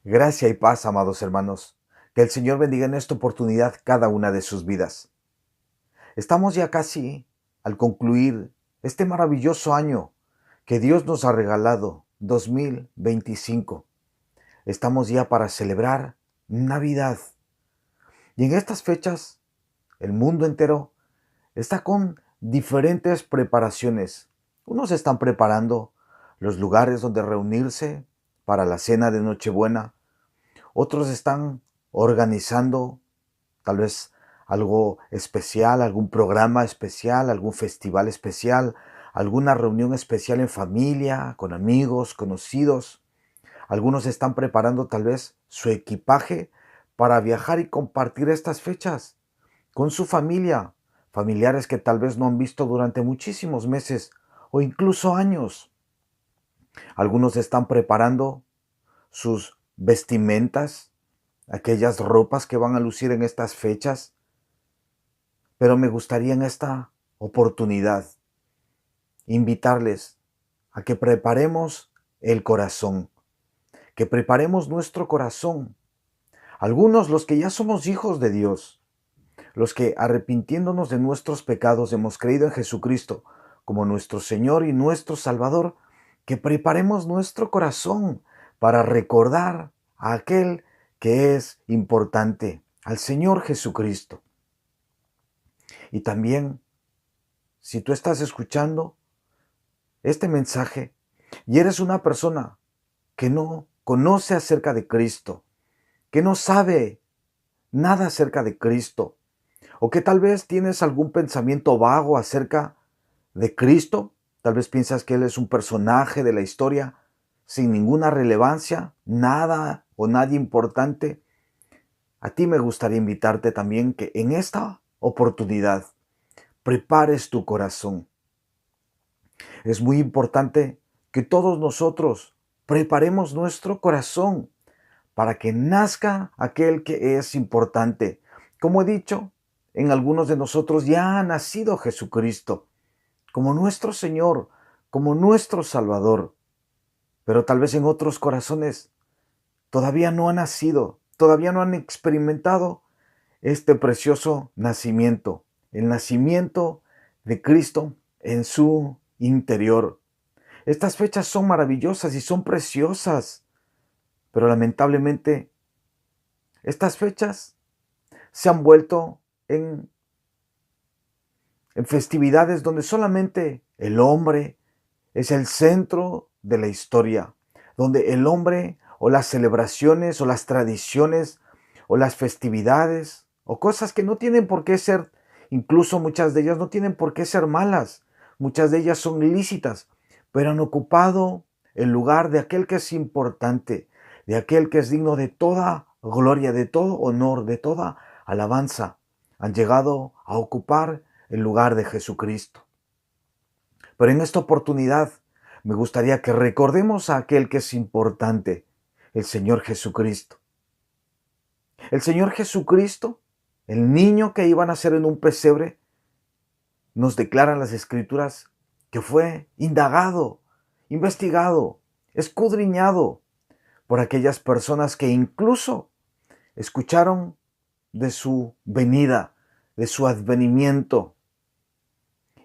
Gracia y paz, amados hermanos. Que el Señor bendiga en esta oportunidad cada una de sus vidas. Estamos ya casi al concluir este maravilloso año que Dios nos ha regalado, 2025. Estamos ya para celebrar Navidad. Y en estas fechas, el mundo entero está con diferentes preparaciones. Unos están preparando los lugares donde reunirse para la cena de Nochebuena. Otros están organizando tal vez algo especial, algún programa especial, algún festival especial, alguna reunión especial en familia, con amigos, conocidos. Algunos están preparando tal vez su equipaje para viajar y compartir estas fechas con su familia, familiares que tal vez no han visto durante muchísimos meses o incluso años. Algunos están preparando sus vestimentas, aquellas ropas que van a lucir en estas fechas, pero me gustaría en esta oportunidad invitarles a que preparemos el corazón, que preparemos nuestro corazón. Algunos, los que ya somos hijos de Dios, los que arrepintiéndonos de nuestros pecados hemos creído en Jesucristo como nuestro Señor y nuestro Salvador, que preparemos nuestro corazón para recordar a aquel que es importante, al Señor Jesucristo. Y también, si tú estás escuchando este mensaje y eres una persona que no conoce acerca de Cristo, que no sabe nada acerca de Cristo, o que tal vez tienes algún pensamiento vago acerca de Cristo, tal vez piensas que Él es un personaje de la historia sin ninguna relevancia, nada o nadie importante, a ti me gustaría invitarte también que en esta oportunidad prepares tu corazón. Es muy importante que todos nosotros preparemos nuestro corazón para que nazca aquel que es importante. Como he dicho, en algunos de nosotros ya ha nacido Jesucristo como nuestro Señor, como nuestro Salvador. Pero tal vez en otros corazones todavía no ha nacido, todavía no han experimentado este precioso nacimiento, el nacimiento de Cristo en su interior. Estas fechas son maravillosas y son preciosas, pero lamentablemente estas fechas se han vuelto en festividades donde solamente el hombre es el centro de la historia, donde el hombre o las celebraciones o las tradiciones o las festividades o cosas que no tienen por qué ser, incluso muchas de ellas no tienen por qué ser malas, muchas de ellas son lícitas, pero han ocupado el lugar de aquel que es importante, de aquel que es digno de toda gloria, de todo honor, de toda alabanza. Han llegado a ocupar el lugar de Jesucristo. Pero en esta oportunidad me gustaría que recordemos a aquel que es importante, el Señor Jesucristo. El Señor Jesucristo, el niño que iba a nacer en un pesebre, nos declaran las Escrituras que fue indagado, investigado, escudriñado por aquellas personas que incluso escucharon de su venida, de su advenimiento.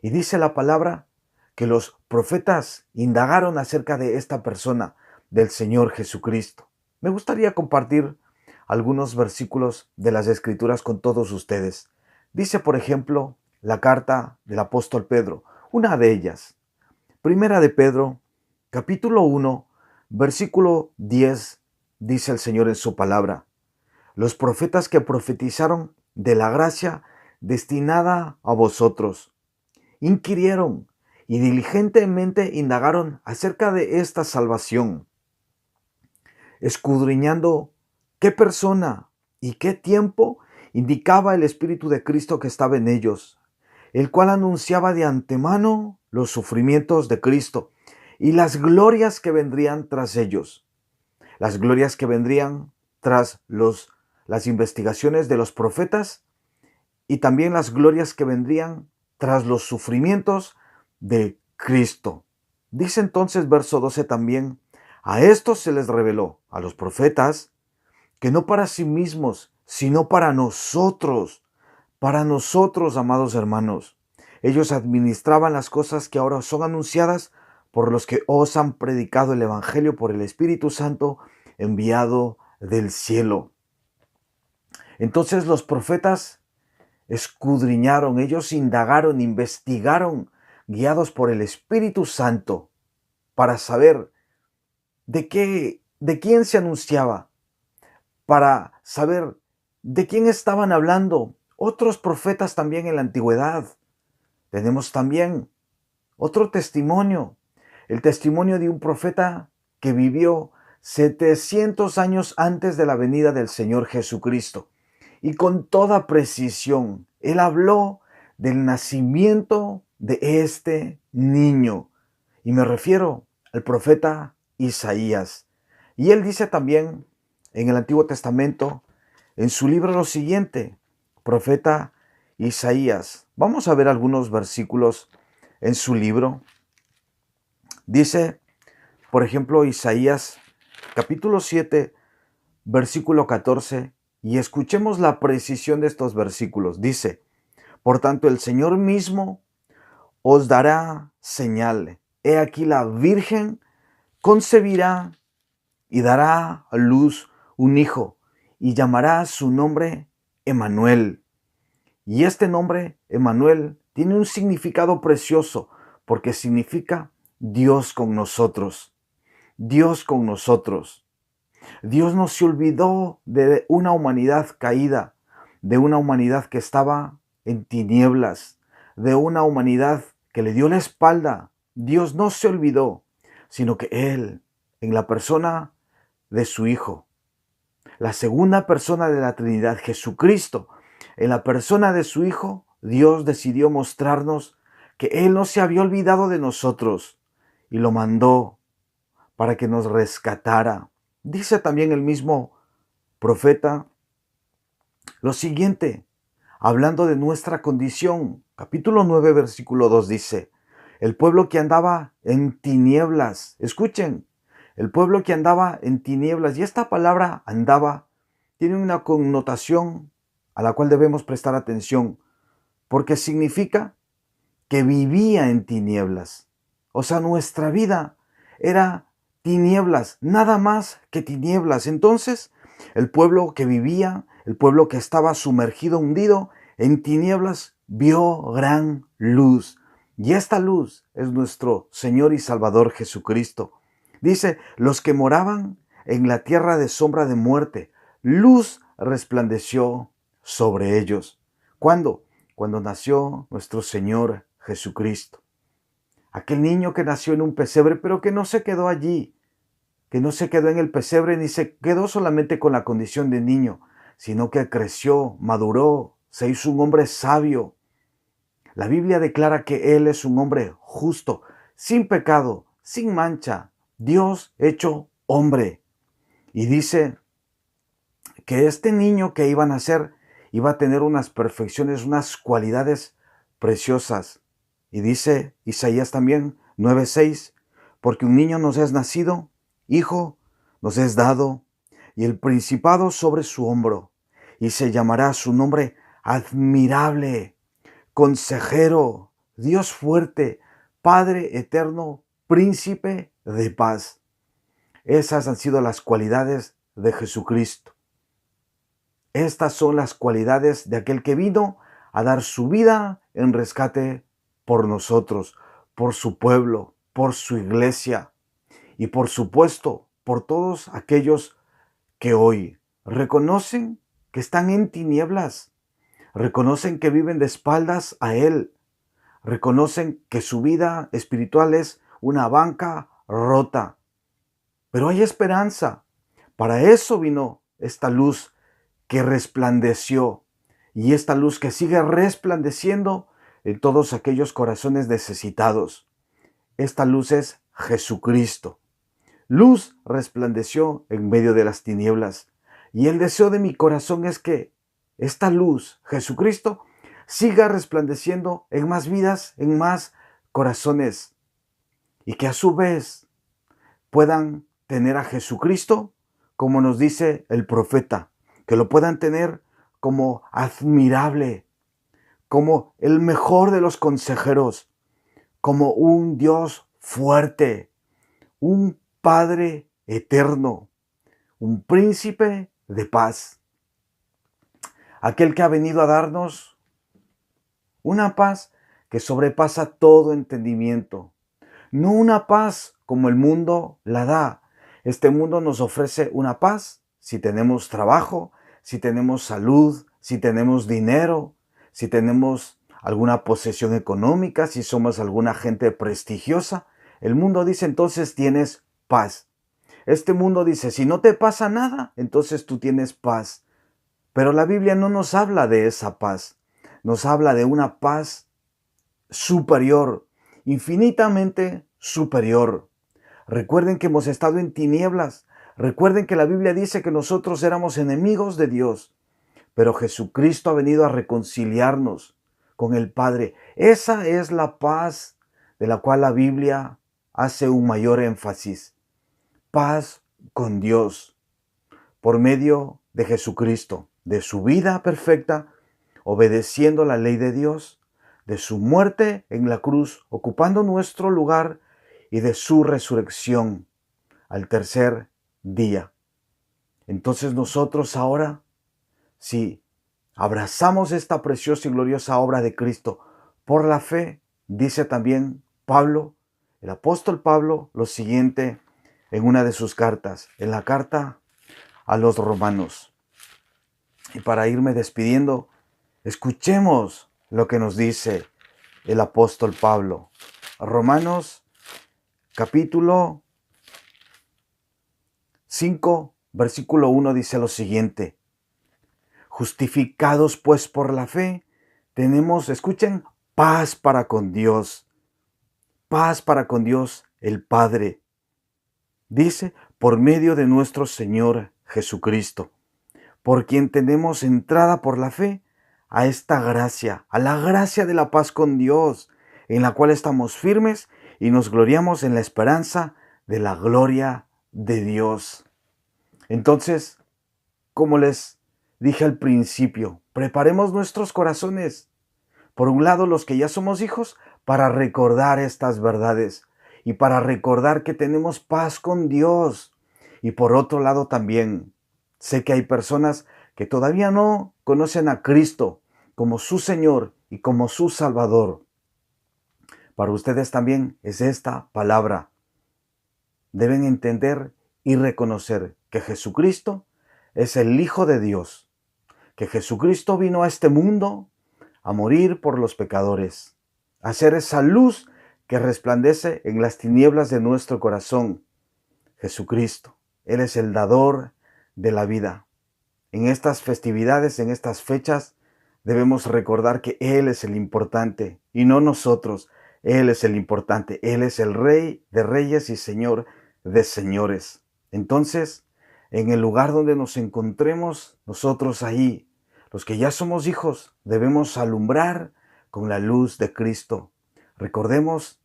Y dice la palabra que los profetas indagaron acerca de esta persona, del Señor Jesucristo. Me gustaría compartir algunos versículos de las Escrituras con todos ustedes. Dice, por ejemplo, la carta del apóstol Pedro, una de ellas. Primera de Pedro, capítulo 1, versículo 10, dice el Señor en su palabra. Los profetas que profetizaron de la gracia destinada a vosotros, inquirieron y diligentemente indagaron acerca de esta salvación, escudriñando qué persona y qué tiempo indicaba el Espíritu de Cristo que estaba en ellos, el cual anunciaba de antemano los sufrimientos de Cristo y las glorias que vendrían tras ellos, las glorias que vendrían tras las investigaciones de los profetas y también las glorias que vendrían tras los sufrimientos de Cristo. Dice entonces verso 12 también, A estos se les reveló, a los profetas, que no para sí mismos, sino para nosotros, amados hermanos. Ellos administraban las cosas que ahora son anunciadas por los que os han predicado el Evangelio por el Espíritu Santo enviado del cielo. Entonces los profetas escudriñaron, ellos indagaron, investigaron, guiados por el Espíritu Santo, para saber de quién se anunciaba, para saber de quién estaban hablando otros profetas también en la antigüedad. Tenemos también otro testimonio, el testimonio de un profeta que vivió 700 años antes de la venida del Señor Jesucristo. Y con toda precisión, él habló del nacimiento de este niño. Y me refiero al profeta Isaías. Y él dice también en el Antiguo Testamento, en su libro lo siguiente, profeta Isaías. Vamos a ver algunos versículos en su libro. Dice, por ejemplo, Isaías capítulo 7, versículo 14, y escuchemos la precisión de estos versículos. Dice, por tanto, el Señor mismo os dará señal. He aquí la Virgen concebirá y dará a luz un hijo, y llamará su nombre Emmanuel. Y este nombre, Emmanuel, tiene un significado precioso, porque significa Dios con nosotros. Dios con nosotros. Dios no se olvidó de una humanidad caída, de una humanidad que estaba en tinieblas, de una humanidad que le dio la espalda. Dios no se olvidó, sino que Él, en la persona de su Hijo, la segunda persona de la Trinidad, Jesucristo, en la persona de su Hijo, Dios decidió mostrarnos que Él no se había olvidado de nosotros y lo mandó para que nos rescatara. Dice también el mismo profeta lo siguiente, hablando de nuestra condición. Capítulo 9, versículo 2 dice, el pueblo que andaba en tinieblas, escuchen, el pueblo que andaba en tinieblas, y esta palabra andaba tiene una connotación a la cual debemos prestar atención, porque significa que vivía en tinieblas. O sea, nuestra vida era tinieblas, nada más que tinieblas. Entonces, el pueblo que vivía, el pueblo que estaba sumergido, hundido en tinieblas, vio gran luz. Y esta luz es nuestro Señor y Salvador Jesucristo. Dice, los que moraban en la tierra de sombra de muerte, luz resplandeció sobre ellos. ¿Cuándo? Cuando nació nuestro Señor Jesucristo. Aquel niño que nació en un pesebre, pero que no se quedó allí, que no se quedó en el pesebre ni se quedó solamente con la condición de niño, sino que creció, maduró, se hizo un hombre sabio. La Biblia declara que Él es un hombre justo, sin pecado, sin mancha, Dios hecho hombre. Y dice que este niño que iba a nacer iba a tener unas perfecciones, unas cualidades preciosas. Y dice Isaías también 9:6, porque un niño nos es nacido, hijo nos es dado, y el principado sobre su hombro, y se llamará su nombre admirable, consejero, Dios fuerte, Padre eterno, príncipe de paz. Esas han sido las cualidades de Jesucristo. Estas son las cualidades de aquel que vino a dar su vida en rescate por nosotros, por su pueblo, por su iglesia y por supuesto por todos aquellos que hoy reconocen que están en tinieblas, reconocen que viven de espaldas a Él, reconocen que su vida espiritual es una banca rota. Pero hay esperanza. Para eso vino esta luz que resplandeció y esta luz que sigue resplandeciendo en todos aquellos corazones necesitados. Esta luz es Jesucristo. Luz resplandeció en medio de las tinieblas y el deseo de mi corazón es que esta luz, Jesucristo, siga resplandeciendo en más vidas, en más corazones y que a su vez puedan tener a Jesucristo, como nos dice el profeta, que lo puedan tener como admirable, como el mejor de los consejeros, como un Dios fuerte, un Padre eterno, un príncipe de paz, aquel que ha venido a darnos una paz que sobrepasa todo entendimiento, no una paz como el mundo la da. Este mundo nos ofrece una paz si tenemos trabajo, si tenemos salud, si tenemos dinero, si tenemos alguna posesión económica, si somos alguna gente prestigiosa. El mundo dice entonces tienes paz. Este mundo dice si no te pasa nada, entonces tú tienes paz. Pero la Biblia no nos habla de esa paz. Nos habla de una paz superior, infinitamente superior. Recuerden que hemos estado en tinieblas. Recuerden que la Biblia dice que nosotros éramos enemigos de Dios, pero Jesucristo ha venido a reconciliarnos con el Padre. Esa es la paz de la cual la Biblia hace un mayor énfasis. Paz con Dios por medio de Jesucristo, de su vida perfecta, obedeciendo la ley de Dios, de su muerte en la cruz, ocupando nuestro lugar, y de su resurrección al tercer día. Entonces nosotros ahora, si abrazamos esta preciosa y gloriosa obra de Cristo por la fe, dice también Pablo, el apóstol Pablo, lo siguiente en una de sus cartas, en la carta a los Romanos. Y para irme despidiendo, escuchemos lo que nos dice el apóstol Pablo. Romanos capítulo 5, versículo 1 dice lo siguiente: justificados pues por la fe, tenemos, escuchen, paz para con Dios. Paz para con Dios el Padre. Dice, por medio de nuestro Señor Jesucristo, por quien tenemos entrada por la fe a esta gracia, a la gracia de la paz con Dios, en la cual estamos firmes y nos gloriamos en la esperanza de la gloria de Dios. Entonces, como les dije al principio, preparemos nuestros corazones. Por un lado, los que ya somos hijos, para recordar estas verdades y para recordar que tenemos paz con Dios. Y por otro lado también, sé que hay personas que todavía no conocen a Cristo como su Señor y como su Salvador. Para ustedes también es esta palabra. Deben entender y reconocer que Jesucristo es el Hijo de Dios, que Jesucristo vino a este mundo a morir por los pecadores, a ser esa luz que resplandece en las tinieblas de nuestro corazón. Jesucristo, Él es el dador de la vida. En estas festividades, en estas fechas, debemos recordar que Él es el importante y no nosotros. Él es el importante. Él es el Rey de reyes y Señor de señores. Entonces, en el lugar donde nos encontremos, nosotros ahí, los que ya somos hijos, debemos alumbrar con la luz de Cristo. Recordemos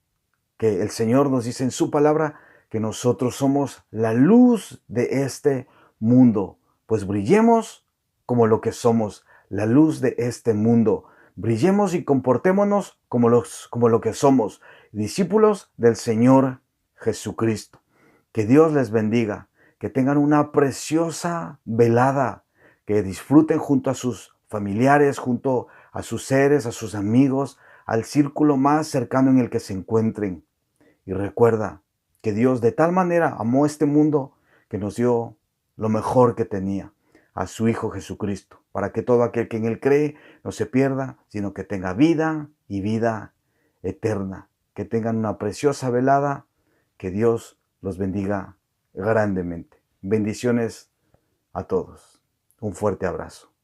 que el Señor nos dice en su palabra que nosotros somos la luz de este mundo. Pues brillemos como lo que somos, la luz de este mundo. Brillemos y comportémonos como lo que somos, discípulos del Señor Jesucristo. Que Dios les bendiga, que tengan una preciosa velada, que disfruten junto a sus familiares, junto a sus seres, a sus amigos, al círculo más cercano en el que se encuentren. Y recuerda que Dios de tal manera amó este mundo que nos dio lo mejor que tenía, a su Hijo Jesucristo, para que todo aquel que en Él cree no se pierda, sino que tenga vida y vida eterna. Que tengan una preciosa velada, que Dios los bendiga grandemente. Bendiciones a todos. Un fuerte abrazo.